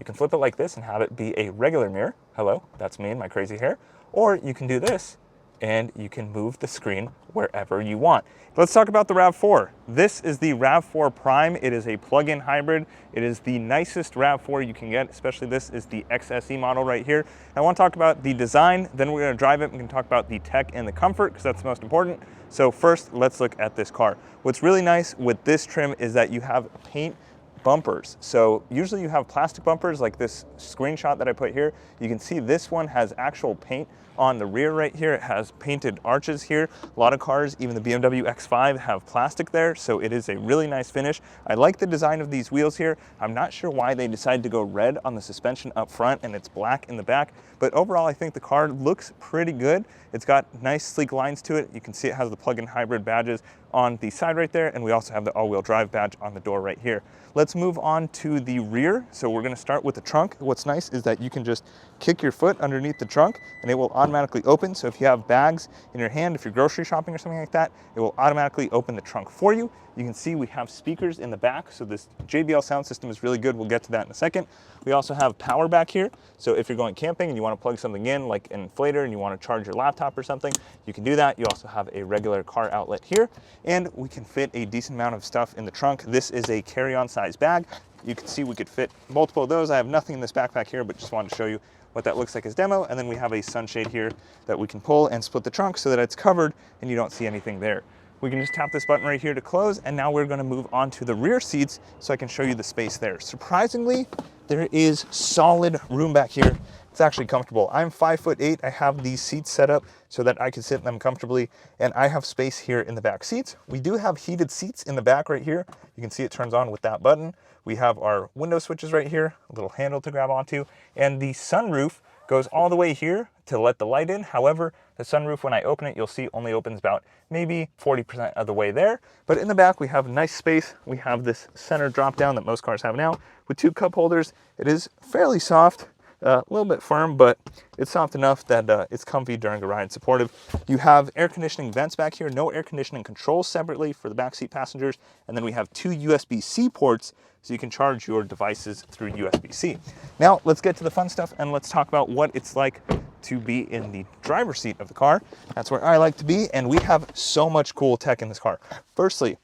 You can flip it like this and have it be a regular mirror. Hello, that's me and my crazy hair. Or you can do this and you can move the screen wherever you want. Let's talk about the RAV4. This is the RAV4 Prime. It is a plug-in hybrid. It is the nicest RAV4 you can get, especially this is the XSE model right here. I want to talk about the design, then we're going to drive it. We can talk about the tech and the comfort because that's the most important. So first, let's look at this car. What's really nice with this trim is that you have paint bumpers. So usually you have plastic bumpers like this screenshot that I put here. You can see this one has actual paint on the rear right here. It has painted arches here. A lot of cars, even the BMW X5, have plastic there, so it is a really nice finish. I like the design of these wheels here. I'm not sure why they decided to go red on the suspension up front and it's black in the back, but overall I think the car looks pretty good. It's got nice sleek lines to it. You can see it has the plug-in hybrid badges on the side right there, and we also have the all-wheel drive badge on the door right here. Let's move on to the rear. So we're gonna start with the trunk. What's nice is that you can just kick your foot underneath the trunk and it will automatically open. So if you have bags in your hand, if you're grocery shopping or something like that, it will automatically open the trunk for you. You can see we have speakers in the back, so this JBL sound system is really good. We'll get to that in a second. We also have power back here. So if you're going camping and you want to plug something in like an inflator and you want to charge your laptop or something, you can do that. You also have a regular car outlet here, and we can fit a decent amount of stuff in the trunk. This is a carry-on size bag. You can see we could fit multiple of those. I have nothing in this backpack here, but just wanted to show you what that looks like as demo. And then we have a sunshade here that we can pull and split the trunk so that it's covered and you don't see anything there. We can just tap this button right here to close, and now we're gonna move on to the rear seats so I can show you the space there. Surprisingly, there is solid room back here. It's actually comfortable. I'm 5'8". I have these seats set up so that I can sit in them comfortably, and I have space here in the back seats. We do have heated seats in the back right here. You can see it turns on with that button. We have our window switches right here, a little handle to grab onto, and the sunroof goes all the way here to let the light in. However, the sunroof, when I open it, you'll see only opens about maybe 40% of the way there. But in the back, we have nice space. We have this center drop down that most cars have now with 2 cup holders. It is fairly soft, a little bit firm, but it's soft enough that it's comfy during a ride, supportive. You have air conditioning vents back here, no air conditioning controls separately for the backseat passengers. And then we have 2 USB-C ports, so you can charge your devices through USB-C. Now let's get to the fun stuff and let's talk about what it's like to be in the driver's seat of the car. That's where I like to be, and we have so much cool tech in this car. Firstly,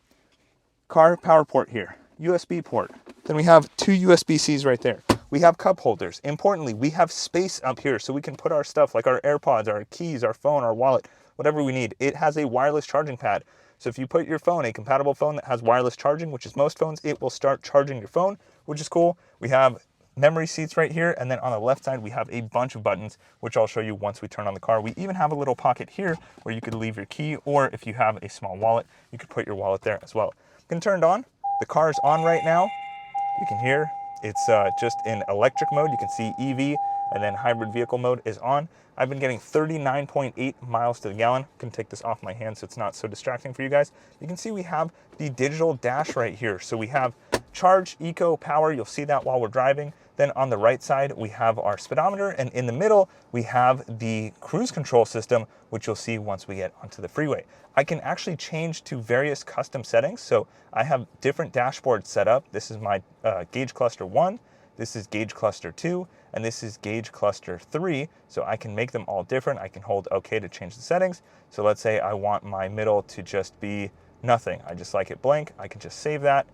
car power port here, USB port. Then we have 2 USB-Cs right there. We have cup holders. Importantly, we have space up here so we can put our stuff like our AirPods, our keys, our phone, our wallet, whatever we need. It has a wireless charging pad. So if you put your phone, a compatible phone that has wireless charging, which is most phones, it will start charging your phone, which is cool. We have memory seats right here, and then on the left side we have a bunch of buttons, which I'll show you once we turn on the car. We even have a little pocket here where you could leave your key, or if you have a small wallet, you could put your wallet there as well. You can turn it on. The car is on right now. You can hear it's just in electric mode. You can see EV, and then hybrid vehicle mode is on. I've been getting 39.8 miles to the gallon. I can take this off my hand so it's not so distracting for you guys. You can see we have the digital dash right here. So we have charge, eco, power. You'll see that while we're driving. Then on the right side, we have our speedometer, and in the middle, we have the cruise control system, which you'll see once we get onto the freeway. I can actually change to various custom settings. So I have different dashboards set up. This is my gauge cluster 1, this is gauge cluster 2, and this is gauge cluster 3. So I can make them all different. I can hold OK to change the settings. So let's say I want my middle to just be nothing. I just like it blank. I can just save that,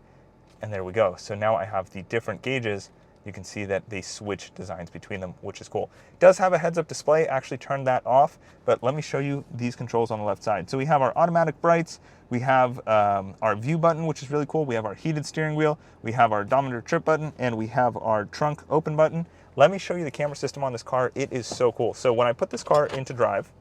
and there we go. So now I have the different gauges. You can see that they switch designs between them, which is cool. It does have a heads-up display. I actually turned that off, but let me show you these controls on the left side. So we have our automatic brights, we have our view button, which is really cool. We have our heated steering wheel, we have our odometer trip button, and we have our trunk open button. Let me show you the camera system on this car. It is so cool. So when I put this car into drive,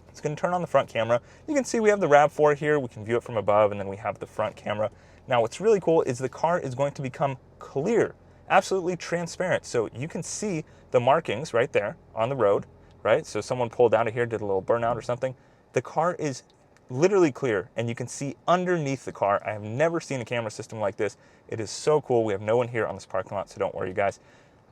it's gonna turn on the front camera. You can see we have the RAV4 here. We can view it from above, and then we have the front camera. Now what's really cool is the car is going to become clear. Absolutely transparent. So you can see the markings right there on the road, right? So someone pulled out of here, did a little burnout or something. The car is literally clear, and you can see underneath the car. I have never seen a camera system like this. It is so cool. We have no one here on this parking lot, so don't worry, guys.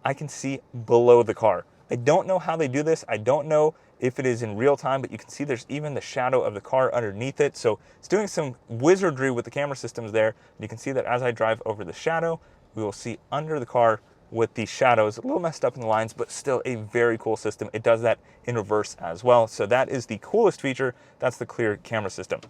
I can see below the car. I don't know how they do this. I don't know if it is in real time, but you can see there's even the shadow of the car underneath it. So it's doing some wizardry with the camera systems there. You can see that as I drive over the shadow, we will see under the car with the shadows, a little messed up in the lines, but still a very cool system. It does that in reverse as well. So that is the coolest feature. That's the clear camera system.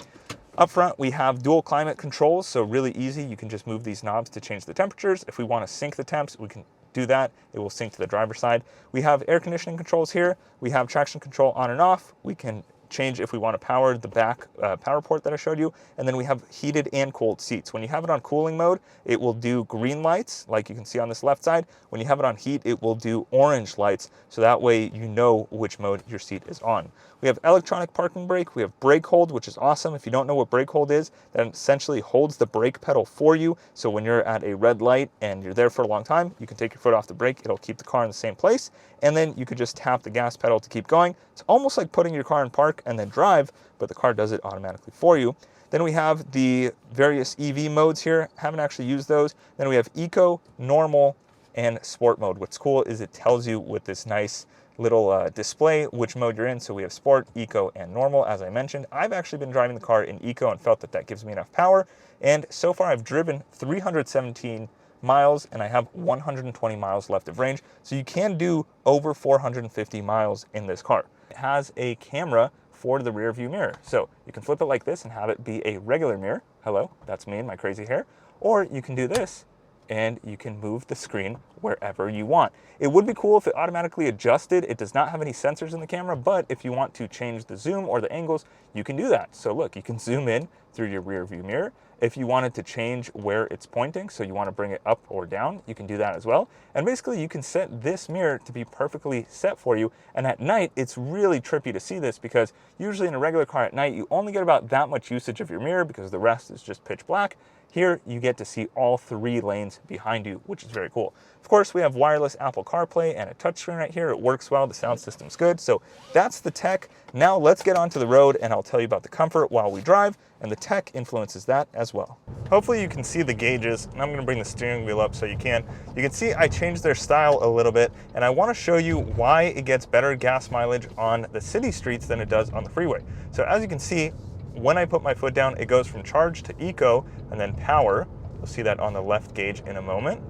Up front, we have dual climate controls, so really easy. You can just move these knobs to change the temperatures. If we want to sync the temps, we can do that. It will sync to the driver's side. We have air conditioning controls here. We have traction control on and off. We can change if we want to power the back power port that I showed you. And then we have heated and cooled seats. When you have it on cooling mode, it will do green lights, like you can see on this left side. When you have it on heat, it will do orange lights. So that way you know which mode your seat is on. We have electronic parking brake. We have brake hold, which is awesome. If you don't know what brake hold is, that essentially holds the brake pedal for you. So when you're at a red light and you're there for a long time, you can take your foot off the brake. It'll keep the car in the same place. And then you could just tap the gas pedal to keep going. It's almost like putting your car in park and then drive, but the car does it automatically for you. Then we have the various EV modes here. Haven't actually used those. Then we have eco, normal, and sport mode. What's cool is it tells you with this nice little display which mode you're in. So we have sport, eco, and normal, as I mentioned. I've actually been driving the car in eco and felt that that gives me enough power. And so far I've driven 317 miles and I have 120 miles left of range. So you can do over 450 miles in this car. It has a camera for the rear view mirror. So you can flip it like this and have it be a regular mirror. Hello, that's me and my crazy hair. Or you can do this and you can move the screen wherever you want. It would be cool if it automatically adjusted. It does not have any sensors in the camera, but if you want to change the zoom or the angles, you can do that. So look, you can zoom in through your rear view mirror. If you wanted to change where it's pointing, so you want to bring it up or down, you can do that as well. And basically you can set this mirror to be perfectly set for you. And at night, it's really trippy to see this because usually in a regular car at night, you only get about that much usage of your mirror because the rest is just pitch black. Here, you get to see all 3 lanes behind you, which is very cool. Of course, we have wireless Apple CarPlay and a touchscreen right here. It works well. The sound system's good. So that's the tech. Now let's get onto the road and I'll tell you about the comfort while we drive, and the tech influences that as well. Hopefully you can see the gauges, and I'm going to bring the steering wheel up so you can. You can see I changed their style a little bit, and I want to show you why it gets better gas mileage on the city streets than it does on the freeway. So as you can see, when I put my foot down, it goes from charge to eco and then power. You'll see that on the left gauge in a moment.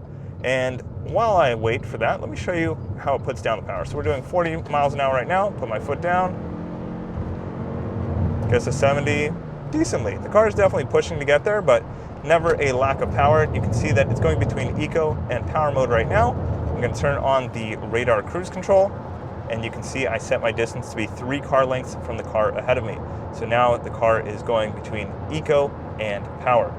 And while I wait for that, let me show you how it puts down the power. So we're doing 40 miles an hour right now. Put my foot down. Gets to 70 decently. The car is definitely pushing to get there, but never a lack of power. You can see that it's going between eco and power mode right now. I'm going to turn on the radar cruise control, and you can see I set my distance to be 3 car lengths from the car ahead of me. So now the car is going between eco and power.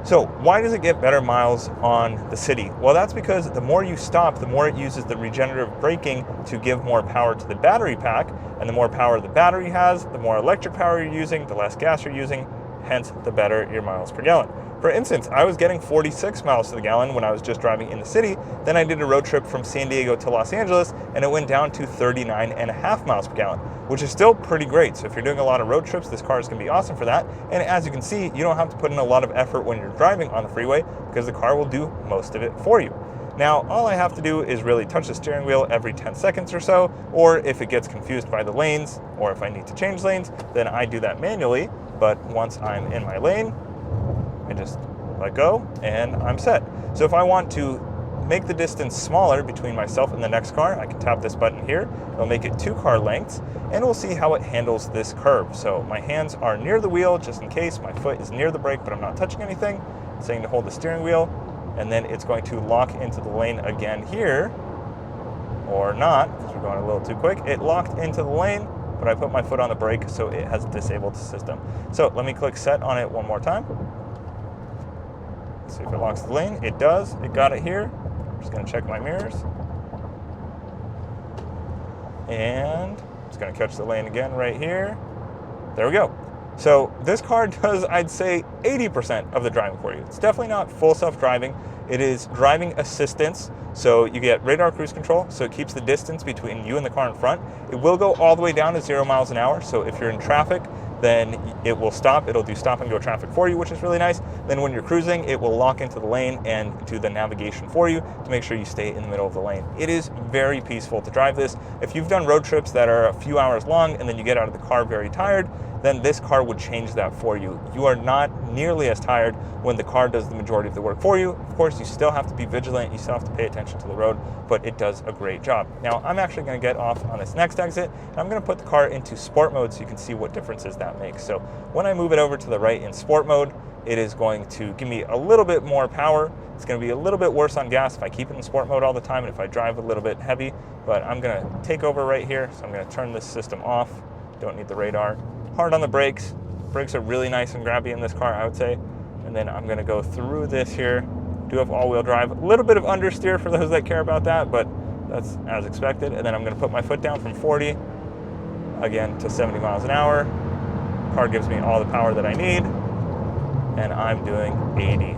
So why does it get better miles on the city? Well, that's because the more you stop, the more it uses the regenerative braking to give more power to the battery pack. And the more power the battery has, the more electric power you're using, the less gas you're using, hence the better your miles per gallon. For instance, I was getting 46 miles to the gallon when I was just driving in the city. Then I did a road trip from San Diego to Los Angeles, and it went down to 39.5 miles per gallon, which is still pretty great. So if you're doing a lot of road trips, this car is going to be awesome for that. And as you can see, you don't have to put in a lot of effort when you're driving on the freeway because the car will do most of it for you. Now, all I have to do is really touch the steering wheel every 10 seconds or so, or if it gets confused by the lanes, or if I need to change lanes, then I do that manually. But once I'm in my lane, I just let go and I'm set. So if I want to make the distance smaller between myself and the next car, I can tap this button here. It'll make it 2 car lengths, and we'll see how it handles this curve. So my hands are near the wheel just in case. My foot is near the brake, but I'm not touching anything. It's saying to hold the steering wheel, and then it's going to lock into the lane again here, or not, because we're going a little too quick. It locked into the lane, but I put my foot on the brake, so it has disabled the system. So let me click set on it one more time. See if it locks the lane. It does. It got it here. I'm just going to check my mirrors. And I'm just going to catch the lane again right here. There we go. So this car does, I'd say, 80% of the driving for you. It's definitely not full self-driving. It is driving assistance. So you get radar cruise control, so it keeps the distance between you and the car in front. It will go all the way down to 0 miles an hour. So if you're in traffic, then it will stop. It'll do stop and go traffic for you, which is really nice. Then when you're cruising, it will lock into the lane and do the navigation for you to make sure you stay in the middle of the lane. It is very peaceful to drive this. If you've done road trips that are a few hours long and then you get out of the car very tired, then this car would change that for you. You are not nearly as tired when the car does the majority of the work for you. Of course, you still have to be vigilant, you still have to pay attention to the road, but it does a great job. Now, I'm actually going to get off on this next exit, and I'm going to put the car into sport mode so you can see what differences that makes. So when I move it over to the right in sport mode, it is going to give me a little bit more power. It's going to be a little bit worse on gas if I keep it in sport mode all the time and if I drive a little bit heavy, but I'm going to take over right here. So I'm going to turn this system off. Don't need the radar. Hard on the brakes. Brakes are really nice and grabby in this car, I would say. And then I'm going to go through this here. Do have all-wheel drive. A little bit of understeer for those that care about that, but that's as expected. And then I'm going to put my foot down from 40 again to 70 miles an hour. Car gives me all the power that I need, and I'm doing 80.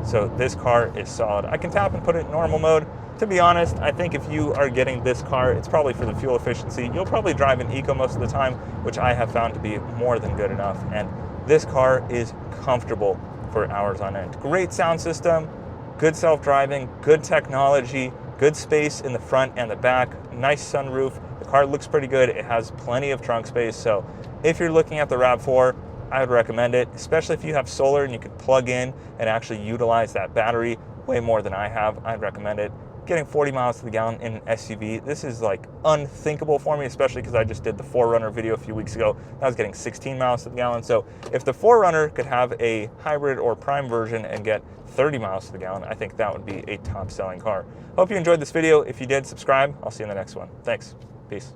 So this car is solid. I can tap and put it in normal mode. To be honest, I think if you are getting this car, it's probably for the fuel efficiency. You'll probably drive an eco most of the time, which I have found to be more than good enough. And this car is comfortable for hours on end. Great sound system, good self-driving, good technology, good space in the front and the back, nice sunroof. The car looks pretty good. It has plenty of trunk space. So if you're looking at the RAV4, I would recommend it, especially if you have solar and you could plug in and actually utilize that battery way more than I have. I'd recommend it. Getting 40 miles to the gallon in an SUV, this is like unthinkable for me, especially because I just did the 4Runner video a few weeks ago. I was getting 16 miles to the gallon. So if the 4Runner could have a hybrid or prime version and get 30 miles to the gallon, I think that would be a top selling car. Hope you enjoyed this video. If you did, subscribe. I'll see you in the next one. Thanks. Peace.